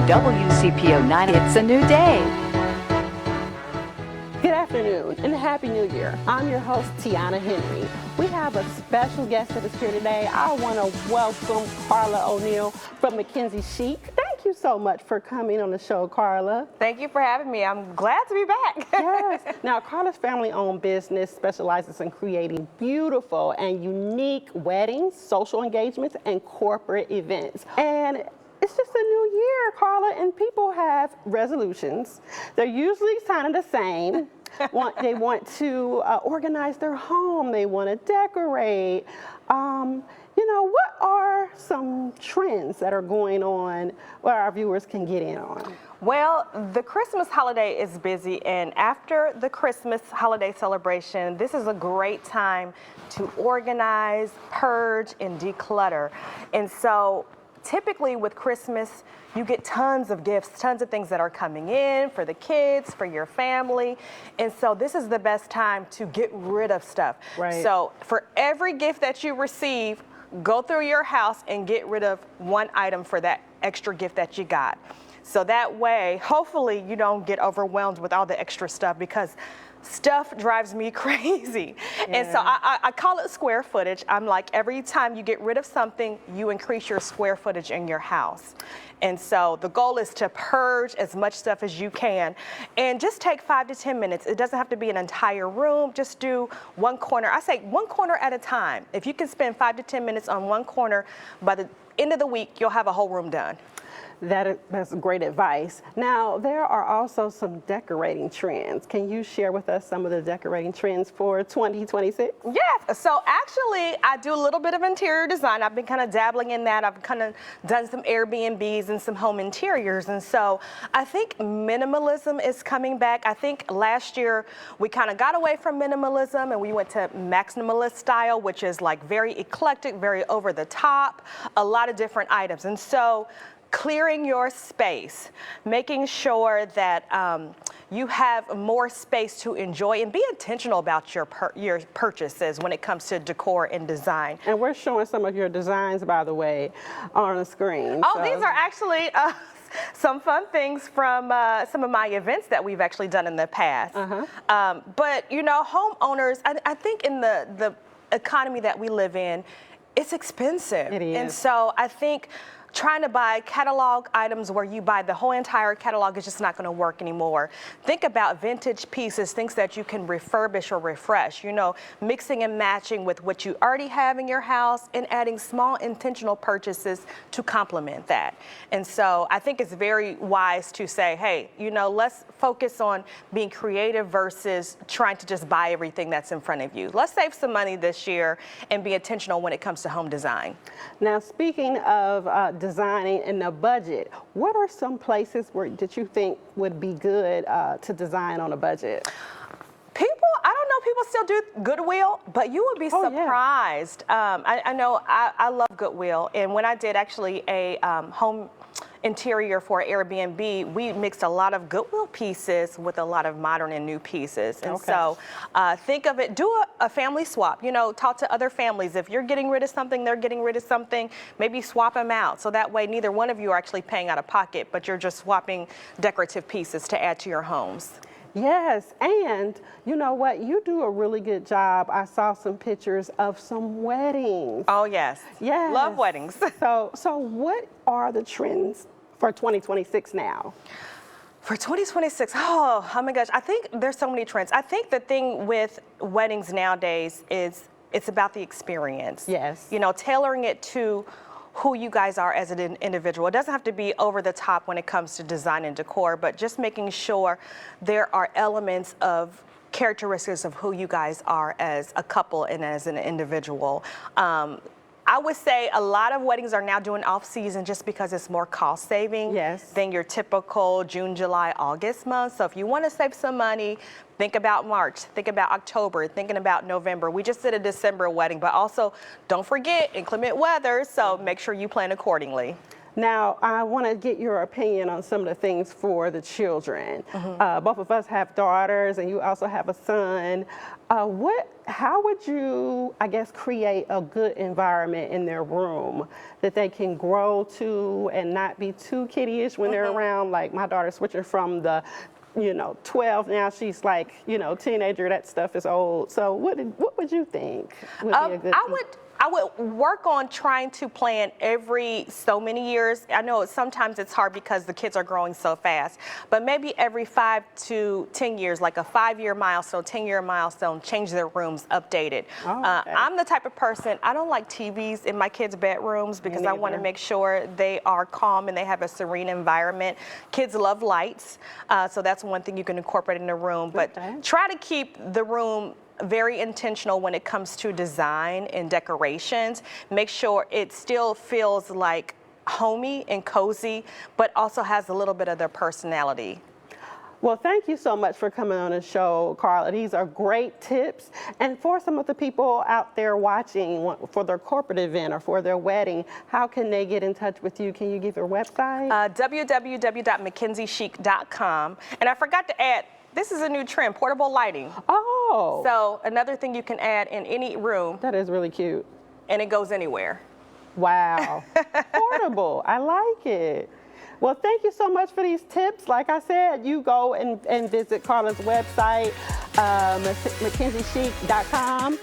WCPO 9. It's a new day. Good afternoon and Happy New Year. I'm your host, Tiana Henry. We have a special guest that is here today. I want to welcome Carla O'Neal from McKenzie Chic. Thank you so much for coming on the show, Carla. Thank you for having me. I'm glad to be back. Yes. Now, Carla's family-owned business specializes in creating beautiful and unique weddings, social engagements, and corporate events. And it's just a new year, Carla, and people have resolutions. They're usually kind of the same. They want to organize their home. They want to decorate. What are some trends that are going on where our viewers can get in on? Well, the Christmas holiday is busy, and after the Christmas holiday celebration, this is a great time to organize, purge, and declutter. And so typically with Christmas, you get tons of gifts, tons of things that are coming in for the kids, for your family. And so this is the best time to get rid of stuff. Right. So for every gift that you receive, go through your house and get rid of one item for that extra gift that you got. So that way, hopefully you don't get overwhelmed with all the extra stuff, because stuff drives me crazy. Yeah. And so I call it square footage. I'm like, every time you get rid of something, you increase your square footage in your house. And so the goal is to purge as much stuff as you can, and just take 5 to 10 minutes. It doesn't have to be an entire room. Just do one corner. I say one corner at a time. If you can spend 5 to 10 minutes on one corner, by the end of the week, you'll have a whole room done. That's great advice. Now, there are also some decorating trends. Can you share with us some of the decorating trends for 2026? Yes. So actually, I do a little bit of interior design. I've been kind of dabbling in that. I've kind of done some Airbnbs and some home interiors. And so I think minimalism is coming back. I think last year we kind of got away from minimalism and we went to maximalist style, which is like very eclectic, very over the top, a lot of different items. And so clearing your space, making sure that you have more space to enjoy, and be intentional about your purchases when it comes to decor and design. And we're showing some of your designs, by the way, on the screen. Oh, these are actually some fun things from some of my events that we've actually done in the past. But homeowners, I think in the economy that we live in, it's expensive. It is. And so I think trying to buy catalog items where you buy the whole entire catalog is just not going to work anymore. Think about vintage pieces, things that you can refurbish or refresh, mixing and matching with what you already have in your house and adding small intentional purchases to complement that. And so I think it's very wise to say, hey, let's focus on being creative versus trying to just buy everything that's in front of you. Let's save some money this year and be intentional when it comes to home design. Now, speaking of designing in a budget, what are some places that you think would be good to design on a budget? I don't know, people still do Goodwill, but you would be surprised. Yeah. I know I love Goodwill, and when I did actually a home interior for Airbnb, we mixed a lot of Goodwill pieces with a lot of modern and new pieces. And so think of it, do a family swap, talk to other families. If you're getting rid of something, they're getting rid of something, maybe swap them out. So that way neither one of you are actually paying out of pocket, but you're just swapping decorative pieces to add to your homes. Yes, and you know what? You do a really good job. I saw some pictures of some weddings. Oh, yes. Yes. Love weddings. So what are the trends for 2026 now? For 2026, oh my gosh, I think there's so many trends. I think the thing with weddings nowadays is it's about the experience. Yes. Tailoring it to who you guys are as an individual. It doesn't have to be over the top when it comes to design and decor, but just making sure there are elements of characteristics of who you guys are as a couple and as an individual. I would say a lot of weddings are now doing off season just because it's more cost saving than your typical June, July, August month. So if you want to save some money, think about March, think about October, thinking about November. We just did a December wedding, but also don't forget inclement weather, so make sure you plan accordingly. Now, I want to get your opinion on some of the things for the children. Both of us have daughters, and you also have a son. How would you, I guess, create a good environment in their room that they can grow to and not be too kiddie-ish when they're around? Like my daughter's switching from the 12, now she's like, teenager, that stuff is old. So what would you think would be a good I would work on trying to plan every so many years. I know sometimes it's hard because the kids are growing so fast, but maybe every 5 to 10 years, like a 5-year milestone, 10-year milestone, change their rooms, update it. Oh, okay. I'm the type of person, I don't like TVs in my kids' bedrooms because I want to make sure they are calm and they have a serene environment. Kids love lights, so that's one thing you can incorporate in the room, but try to keep the room very intentional when it comes to design and decorations. Make sure it still feels like homey and cozy, but also has a little bit of their personality. Well, thank you so much for coming on the show, Carla. These are great tips. And for some of the people out there watching for their corporate event or for their wedding, how can they get in touch with you? Can you give your website? www.McKenzieChic.com. And I forgot to add, this is a new trend, portable lighting. Oh. So another thing you can add in any room. That is really cute. And it goes anywhere. Wow. Portable. I like it. Well, thank you so much for these tips. Like I said, you go and visit Carla's website, McKenzieChic.com.